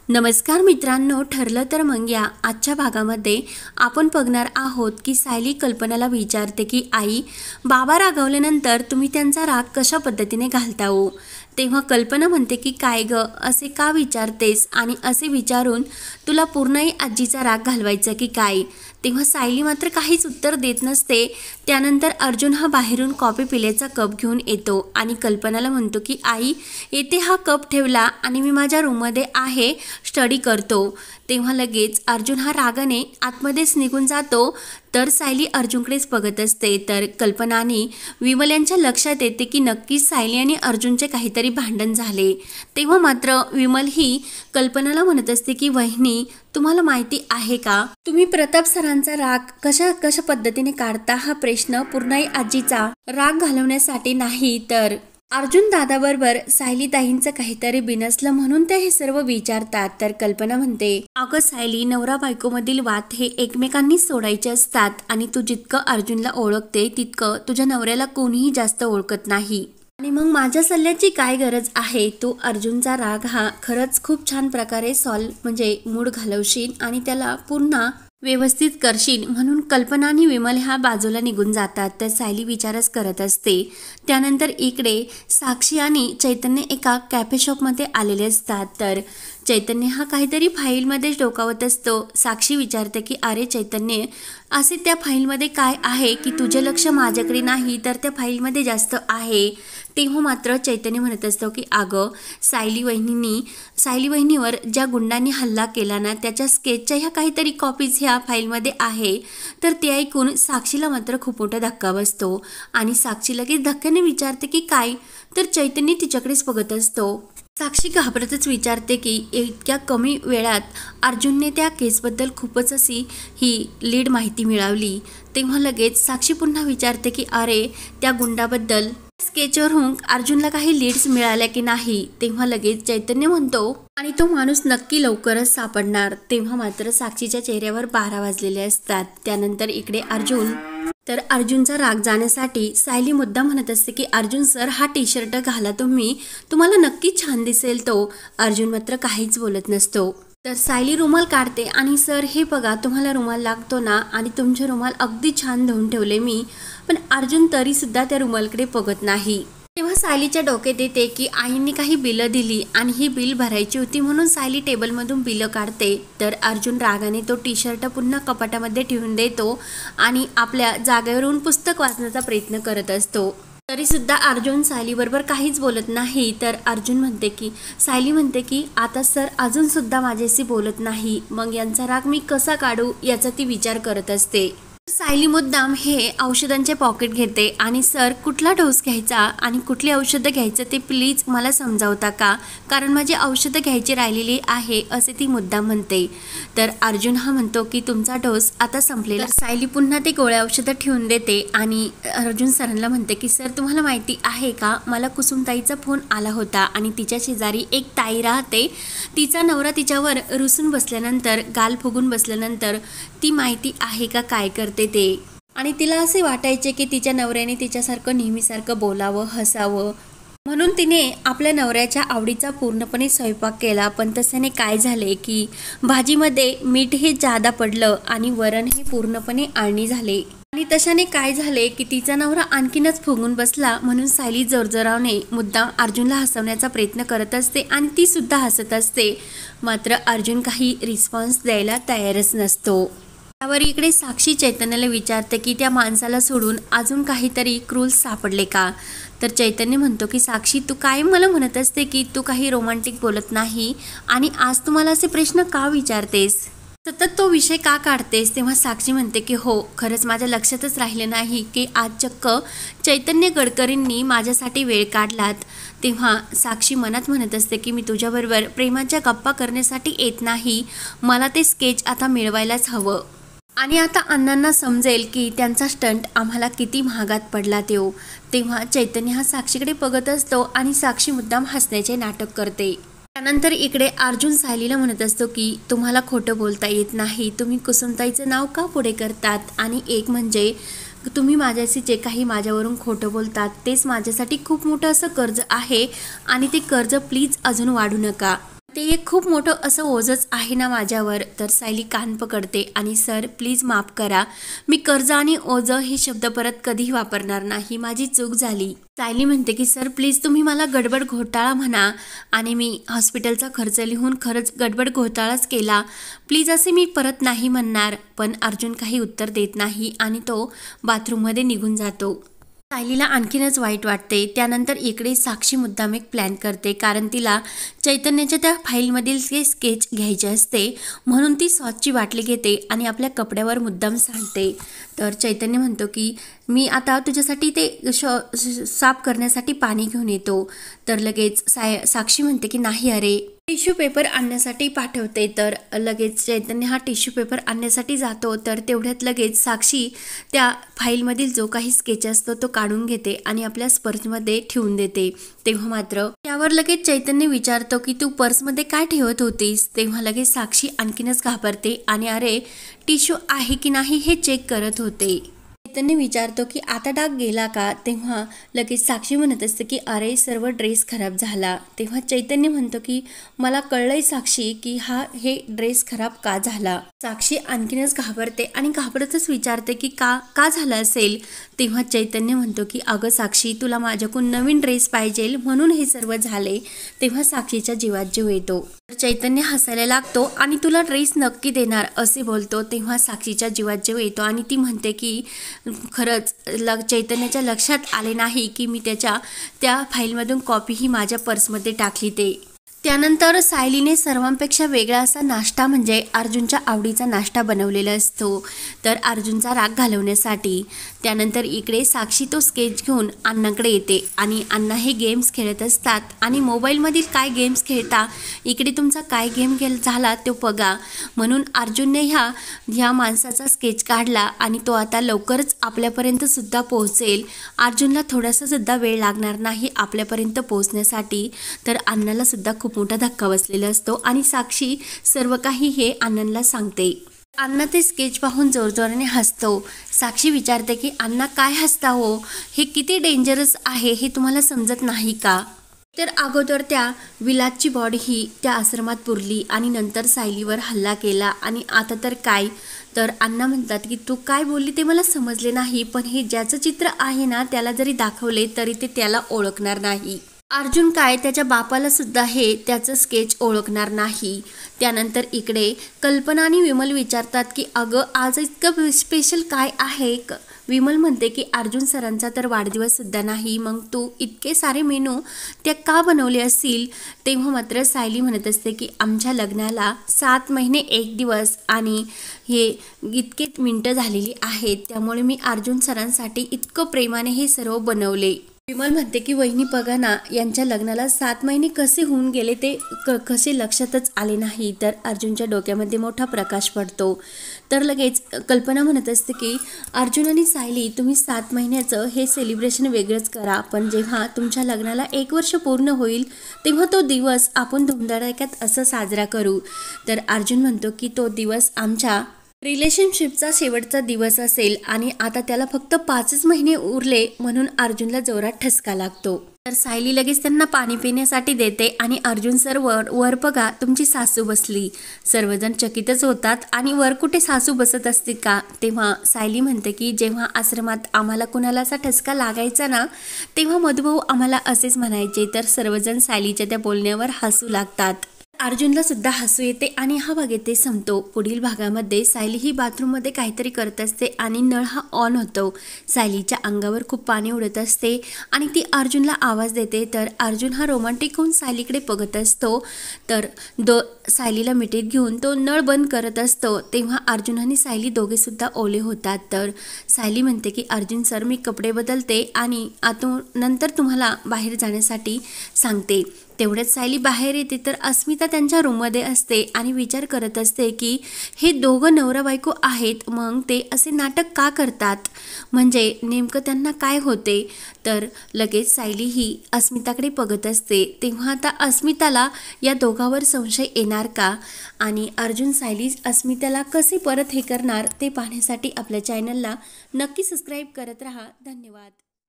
नमस्कार मित्रांनो, ठरलं तर मग या आजच्या भागामध्ये आपण बघणार आहोत की सायली कल्पनाला विचारते की आई, बाबा रागवल्यानंतर तुम्ही त्यांचा राग कशा पद्धतीने घालता हो? तेव्हा कल्पना म्हणते की काय ग, असे का विचारतेस आणि असे विचारून तुला पूर्णही आजीचा राग घालवायचा की काय? तेव्हा सायली मात्र काहीच उत्तर देत नसते। त्यानंतर अर्जुन हा बाहेरून कॉफी पिल्याचा कप घेऊन येतो आणि कल्पनाला म्हणतो की आई, येथे हा कप ठेवला आणि मी माझ्या रूममध्ये आहे, स्टडी करतो। तेव्हा लगेच अर्जुन हा रागाने आतमध्येच निघून जातो। तर सायली अर्जुनकडेच बघत असते। तर कल्पना आणि विमल यांच्या लक्षात येते की नक्कीच सायली आणि अर्जुनचे काहीतरी भांडण झाले। तेव्हा मात्र विमल ही कल्पनाला म्हणत असते की वहिनी, तुम्हाला माहिती आहे का, तुम्ही प्रताप सरांचा राग कशा पद्धतीने काढता? हा प्रश्न पूर्णही आजीचा राग घालवण्यासाठी नाही, तर अर्जुन दादाबरोबर सायली ताईंचं काहीतरी बिनसलं म्हणून ते हे सर्व विचारतात। तर कल्पना म्हणते, अगं सायली, नवरा बायकोमधील वाद हे एकमेकांनी सोडायचे असतात आणि तू जितकं अर्जुनला ओळखते तितकं तुझ्या नवऱ्याला कोणीही जास्त ओळखत नाही। आणि मग माझ्या सल्ल्याची काय गरज आहे? तू अर्जुनचा राग हा खरंच खूप छान प्रकारे म्हणजे मूड घालवशील आणि त्याला पुन्हा व्यवस्थित करशील म्हणून कल्पना आणि विमल ह्या बाजूला निघून जातात। तर सायली विचारच करत असते। त्यानंतर इकडे साक्षी आणि चैतन्य एका कॅफे शॉपमध्ये आलेले असतात। तर चैतन्य हा काहीतरी फाईलमध्ये डोकावत असतो। साक्षी विचारते की अरे चैतन्य, असे त्या फाईलमध्ये काय आहे की तुझे लक्ष माझ्याकडे नाही तर त्या फाईलमध्ये जास्त आहे? तेव्हा मात्र चैतन्य म्हणत असतो की अगं, सायली वहिनीवर ज्या गुंडांनी हल्ला केला ना, त्याच्या स्केचच्या ह्या काहीतरी कॉपीज ह्या फाईलमध्ये आहे। तर ते ऐकून साक्षीला मात्र खूप मोठा धक्का बसतो आणि साक्षी लगेच धक्क्याने विचारते की काय? तर चैतन्य तिच्याकडेच बघत असतो। साक्षी घाबरतच विचारते की इतक्या कमी वेळात अर्जुनने त्या केसबद्दल खूपच अशी ही लीड माहिती मिळवली। तेव्हा लगेच साक्षी पुन्हा विचारते की अरे, त्या गुंडाबद्दल स्केचवरून अर्जुनला काही लीड्स मिळाल्या की नाही? तेव्हा लगेच चैतन्य म्हणतो, आणि तो माणूस नक्की लवकरच सापडणार। तेव्हा मात्र साक्षीच्या चेहऱ्यावर 12 वाजलेले असतात। त्यानंतर इकडे अर्जुनचा राग जाण्यासाठी सायली मुद्दा म्हणत असते की अर्जुन सर, हा टी शर्ट घाला तुम्हाला नक्की छान दिसेल तो। अर्जुन मात्र काहीच बोलत नसतो। तर सायली रुमाल काढते आणि सर हे बघा, तुम्हाला रुमाल लागतो ना, आणि तुमचे रुमाल अगदी छान धुवून ठेवले मी। पण अर्जुन तरी सुद्धा त्या रुमालकडे बघत नाही। तेव्हा सायलीच्या डोक्यात येते की आईंनी काही बिलं दिली आणि ही बिल भरायची होती म्हणून सायली टेबलमधून बिलं काढते। तर अर्जुन रागाने तो टी शर्ट पुन्हा कपाटामध्ये ठेवून देतो आणि आपल्या जागेवरून पुस्तक वाचण्याचा प्रयत्न करत असतो। तरी सुद्धा अर्जुन सायली बरोबर काहीच बोलत नाही। तर सायली म्हणते की आता सर अजून सुद्धा माझ्याशी बोलत नाही, मग यांचा राग मी कसा काढू याचा ती विचार करत असते। सायली मुद्दाम हे औषधांचे पॉकेट घेते आणि सर, कुठला डोस घ्यायचा आणि कुठली औषधं घ्यायचं ते प्लीज मला समजावता का, कारण माझी औषधं घ्यायची राहिलेली आहे, असे ती मुद्दाम म्हणते। तर अर्जुन हा म्हणतो की तुमचा डोस आता संपलेला। सायली पुन्हा ते गोळ्या औषधं ठेवून देते आणि अर्जुन सरांना म्हणते की सर, तुम्हाला माहिती आहे का, मला कुसुमताईचा फोन आला होता आणि तिच्या शेजारी एक ताई राहते। तिचा नवरा तिच्यावर रुसून बसल्यानंतर, गाल फुगून बसल्यानंतर ती माहिती आहे का काय करते ते, आणि तिला असे वाटायचे की तिच्या नवऱ्याने तिच्यासारखं नेहमीसारखं बोलावं, हसावं, म्हणून तिने आपल्या नवऱ्याच्या आवडीचा पूर्णपणे स्वयंपाक केला। पण तशाने काय झाले की भाजीमध्ये मीठ हे जादा पडलं आणि वरण हे पूर्णपणे आळणी झाले, आणि तशाने काय झाले की तिचा नवरा आणखीनच फुगून बसला। म्हणून सायली जोरजोराने मुद्दाम अर्जुनला हसवण्याचा प्रयत्न करत असते आणि ती सुद्धा हसत असते। मात्र अर्जुन काही रिस्पॉन्स द्यायला तयारच नसतो। त्यावर इकडे साक्षी चैतन्याला विचारते की त्या माणसाला सोडून अजून काहीतरी क्रूल्स सापडले का? तर चैतन्य म्हणतो की साक्षी, तू काय मला म्हणत असते की तू काही रोमॅन्टिक बोलत नाही आणि आज तुम्हाला असे प्रश्न का विचारतेस, सतत तो विषय का काढतेस? तेव्हा साक्षी म्हणते की हो, खरंच माझ्या लक्षातच राहिले नाही की आज चक्क चैतन्य गडकरींनी माझ्यासाठी वेळ काढलात। तेव्हा साक्षी मनात म्हणत असते की मी तुझ्याबरोबर प्रेमाच्या गप्पा करण्यासाठी येत नाही, मला ते स्केच आता मिळवायलाच हवं, आणि आता अण्णांना समजेल की त्यांचा स्टंट आम्हाला किती महागात पडला तो। तेव्हा चैतन्य हा साक्षीकडे बघत असतो आणि साक्षी मुद्दाम हसण्याचे नाटक करते। त्यानंतर इकडे अर्जुन सायलीला म्हणत असतो की तुम्हाला खोटं बोलता येत नाही, तुम्ही कुसुमताईचं नाव का पुढे करतात, आणि एक म्हणजे तुम्ही माझ्याशी जे काही माझ्यावरून खोटं बोलतात तेच माझ्यासाठी खूप मोठं असं कर्ज आहे आणि ते कर्ज प्लीज अजून वाढू नका। ते एक खूप मोठं असं ओझंच आहे ना माझ्यावर. तर सायली कान पकडते आणि सर प्लीज माफ करा, मी कर्ज आणि ओझं हे शब्द परत कधीही वापरणार नाही, माझी चूक झाली. सायली म्हणते की सर प्लीज तुम्ही मला गडबड घोटाळा म्हणा आणि मी हॉस्पिटलचा खर्च लिहून खरंच गडबड घोटाळाच केला, प्लीज असे मी परत नाही म्हणणार. पण अर्जुन काही उत्तर देत नाही आणि तो बाथरूममध्ये निघून जातो. सायलीला आणखीनच वाईट वाटते. त्यानंतर इकडे साक्षी मुद्दाम एक प्लॅन करते, कारण तिला चैतन्याच्या त्या फाईलमधील ते स्केच घ्यायचे असते, म्हणून ती सॉसची बाटली घेते आणि आपल्या कपड्यावर मुद्दाम सांडते. तर चैतन्य म्हणतो की मी आता तुझ्यासाठी ते साफ करण्यासाठी पाणी घेऊन येतो. तर लगेच साक्षी म्हणते की नाही अरे, टिश्यू पेपर आणण्यासाठी पाठवते. तर लगेच चैतन्य हा टिश्यू पेपर आणण्यासाठी जातो. तर तेवढ्यात लगेच साक्षी त्या फाईलमधील जो काही स्केच असतो तो काढून घेते आणि आपल्या पर्समध्ये ठेवून देते. तेव्हा मात्र त्यावर लगेच चैतन्य विचारतो की तू पर्समध्ये काय ठेवत होतीस. तेव्हा लगेच साक्षी आणखीनच घाबरते आणि अरे टिश्यू आहे की नाही हे चेक करत होते. चैतन्य विचारतो की आता डाग गेला का. तेव्हा लगेच साक्षी म्हणत असते की अरे सर्व ड्रेस खराब झाला. तेव्हा चैतन्य म्हणतो की मला कळलंय साक्षी की हे ड्रेस खराब का झाला. साक्षी आणखीनच घाबरते आणि घाबरतच विचारते की का झालं असेल. तेव्हा चैतन्य म्हणतो की अगं साक्षी तुला माझ्याकडून नवीन ड्रेस पाहिजे म्हणून हे सर्व झाले. तेव्हा साक्षीच्या जीवात जीव येतो. चैतन्य हसायला लागतो आणि तुला ड्रेस नक्की देणार असे बोलतो. तेव्हा साक्षीच्या जीवात जीव येतो आणि ती म्हणते की खरंच चैतन्याच्या लक्षात आले नाही की मी त्या फाईलमधून कॉपी ही माझ्या पर्समध्ये टाकली ते. त्यानंतर सायलीने सर्वांपेक्षा वेगळा असा नाश्ता म्हणजे अर्जुनच्या आवडीचा नाश्ता बनवलेला असतो. तर अर्जुनचा राग घालवण्यासाठी त्यानंतर इकडे साक्षी तो स्केच घेऊन अण्णांकडे येते आणि अण्णा हे गेम्स खेळत असतात आणि मोबाईलमधील काय गेम्स खेळता, इकडे तुमचा काय गेम झाला तो बघा. म्हणून अर्जुनने ह्या माणसाचा स्केच काढला आणि तो आता लवकरच आपल्यापर्यंत सुद्धा पोहोचेल. अर्जुनला थोडासा सुद्धा वेळ लागणार नाही आपल्यापर्यंत पोहोचण्यासाठी. तर अण्णाला सुद्धा खूप मोठा धक्का बसलेला असतो आणि साक्षी सर्व काही हे अण्णांना सांगते. अण्णा ते स्केच पाहून जोरजोराने हसतो. साक्षी विचारते की अण्णा काय हसता हो, हे किती डेंजरस आहे हे तुम्हाला समजत नाही का. तर अगोदर त्या विलासची बॉडी ही त्या आश्रमात पुरली आणि नंतर सायलीवर हल्ला केला आणि आता तर काय. तर अण्णा म्हणतात की तू काय बोलली ते मला समजले नाही, पण हे ज्याचं चित्र आहे ना त्याला जरी दाखवले तरी ते त्याला ओळखणार नाही. अर्जुन काय त्याच्या बापाला सुद्धा हे त्याचं स्केच ओळखणार नाही. त्यानंतर इकडे कल्पना आणि विमल विचारतात की अगं आज इतकं स्पेशल काय आहे. विमल म्हणते की अर्जुन सरांचा तर वाढदिवस सुद्धा नाही, मग तू इतके सारे मेनू त्या का बनवले असतील. तेव्हा मात्र सायली म्हणत असते की आमच्या लग्नाला 7 महिने 1 दिवस आणि हे इतके मिनटं झालेली आहेत, त्यामुळे मी अर्जुन सरांसाठी इतकं प्रेमाने हे सर्व बनवले. विमल म्हणते की वहिनी बघा ना, यांच्या लग्नाला 7 महिने कसे होऊन गेले ते कसे लक्षातच आले नाही. तर अर्जुनच्या डोक्यामध्ये मोठा प्रकाश पडतो. तर लगेच कल्पना म्हणत असते की अर्जुन आणि सायली तुम्ही 7 महिन्याचं हे सेलिब्रेशन वेगळंच करा, पण जेव्हा तुमच्या लग्नाला 1 वर्ष पूर्ण होईल तेव्हा तो दिवस आपण धुमधडाक्यात असं साजरा करू. तर अर्जुन म्हणतो की तो दिवस आमच्या रिलेशनशिपचा शेवटचा दिवस असेल आणि आता त्याला फक्त 5च महिने उरले, म्हणून अर्जुनला जोरात ठसका लागतो. तर सायली लगेच त्यांना पाणी पिण्यासाठी देते आणि अर्जुन सर वर बघा तुमची सासू बसली. सर्वजण चकितच होतात आणि वर कुठे सासू बसत असते का. तेव्हा सायली म्हणते की जेव्हा आश्रमात आम्हाला कुणाला असा ठसका लागायचा ना तेव्हा मधुभाऊ आम्हाला असेच म्हणायचे. तर सर्वजण सायलीच्या त्या बोलण्यावर हसू लागतात. अर्जुनला सुद्धा हसू येते आणि हा भाग येथे संपतो. पुढील भागामध्ये सायली ही बाथरूममध्ये काहीतरी करत असते आणि नळ हा ऑन होतो. सायलीच्या अंगावर खूप पाणी उडत असते आणि ती अर्जुनला आवाज देते. तर अर्जुन हा रोमांटिक होऊन सायलीकडे बघत असतो. तर सायलीला मिठीत घेऊन तो नळ बंद करत असतो. तेव्हा अर्जुन आणि सायली दोघे सुद्धा ओले होतात. तर सायली म्हणते की अर्जुन सर मी कपडे बदलते आणि नंतर तुम्हाला बाहेर जाण्यासाठी सांगते. तेवढ्यात सायली बाहेर येते. तर अस्मिता त्यांच्या रूममध्ये असते आणि विचार करत असते की हे दोघं नवरा बायको आहेत, मग ते असे नाटक का करतात, म्हणजे नेमकं त्यांना काय होते. तर लगेच सायली ही अस्मिताकडे बघत असते. तेव्हा आता अस्मिताला या दोघांवर संशय येणार का आणि अर्जुन सायली अस्मिताला कसे परत हे करणार ते पाहण्यासाठी आपल्या चॅनलला नक्की सबस्क्राईब करत राहा. धन्यवाद.